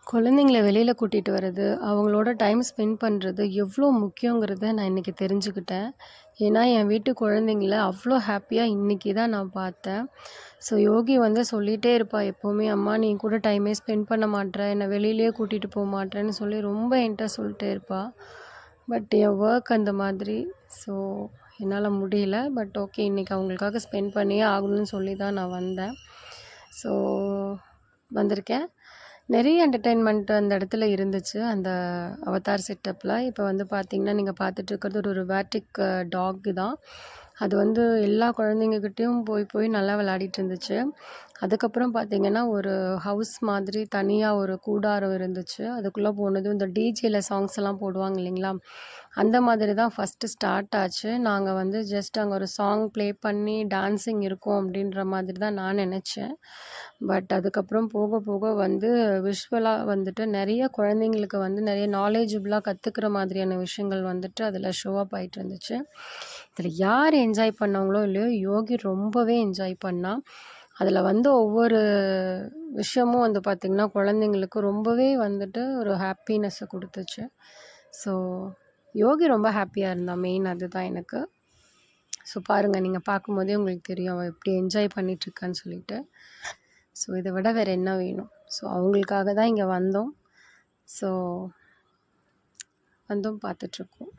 குழந்தைங்கள வெளியில கூட்டிட்டு வர்றது, அவங்களோட டைம் ஸ்பெண்ட் பண்ணுறது எவ்வளோ முக்கியங்கிறத நான் இன்னைக்கு தெரிஞ்சுக்கிட்டேன். ஏன்னா, என் வீட்டு குழந்தைங்கள அவ்வளோ ஹேப்பியா இன்னைக்கு தான் நான் பார்த்தேன். ஸோ யோகி வந்து சொல்லிட்டே இருப்பா எப்போவுமே, "அம்மா நீ கூட டைமே ஸ்பெண்ட் பண்ண மாட்ற, என்னை வெளியிலயே கூட்டிட்டு போ மாட்றன்னு" சொல்லி ரொம்ப என்ட்ட சொல்லிட்டே இருப்பா. பட் என் ஒர்க் அந்த மாதிரி. ஸோ என்னால் முடியல. பட் ஓகே, இன்னைக்கு அவங்களுக்காக ஸ்பெண்ட் பண்ணியே ஆகணும்னு சொல்லி தான் நான் வந்தேன். ஸோ வந்திருக்கேன். நிறைய என்டர்டெயின்மெண்ட் அந்த இடத்துல இருந்துச்சு. அந்த அவதார் செட்டப்பில் இப்போ வந்து பார்த்தீங்கன்னா, நீங்கள் பார்த்துட்டு இருக்கிறது ஒரு ரோபாட்டிக் டாக் தான். அது வந்து எல்லா குழந்தைங்ககிட்டயும் போய் போய் நல்லா விளையாடிட்டு இருந்துச்சு. அதுக்கப்புறம் பார்த்தீங்கன்னா, ஒரு ஹவுஸ் மாதிரி தனியாக ஒரு கூடாரம் இருந்துச்சு. அதுக்குள்ளே போனதும் இந்த டிஜேல சாங்ஸ் எல்லாம் போடுவாங்க இல்லைங்களா? அந்த மாதிரி தான் ஃபஸ்ட்டு ஸ்டார்ட் ஆச்சு. நாங்கள் வந்து ஜஸ்ட் அங்கே ஒரு சாங் ப்ளே பண்ணி டான்ஸிங் இருக்கும் அப்படின்ற மாதிரி தான் நான் நினச்சேன். பட் அதுக்கப்புறம் போக போக வந்து விஷுவலாக வந்துட்டு நிறைய குழந்தைங்களுக்கு வந்து நிறைய நாலேஜபிளாக கற்றுக்கிற மாதிரியான விஷயங்கள் வந்துட்டு அதில் ஷோ அப் ஆகிட்டு இருந்துச்சு. இதில் யார் என்ஜாய் பண்ணவங்களோ இல்லையோ, யோகி ரொம்பவே என்ஜாய் பண்ணா. அதில் வந்து ஒவ்வொரு விஷயமும் வந்து பார்த்திங்கன்னா குழந்தைங்களுக்கு ரொம்பவே வந்துட்டு ஒரு ஹாப்பினஸ்ஸை கொடுத்துச்சு. ஸோ யோகி ரொம்ப ஹாப்பியாக இருந்தா. மெயின் அதுதான் எனக்கு. ஸோ பாருங்கள், நீங்கள் பார்க்கும்போதே உங்களுக்கு தெரியும் அவள் எப்படி என்ஜாய் பண்ணிகிட்ருக்கான்னு சொல்லிட்டு. ஸோ இதை விட வேறு என்ன வேணும்? ஸோ அவங்களுக்காக தான் இங்கே வந்தோம். ஸோ வந்தும் பார்த்துட்ருக்கோம்.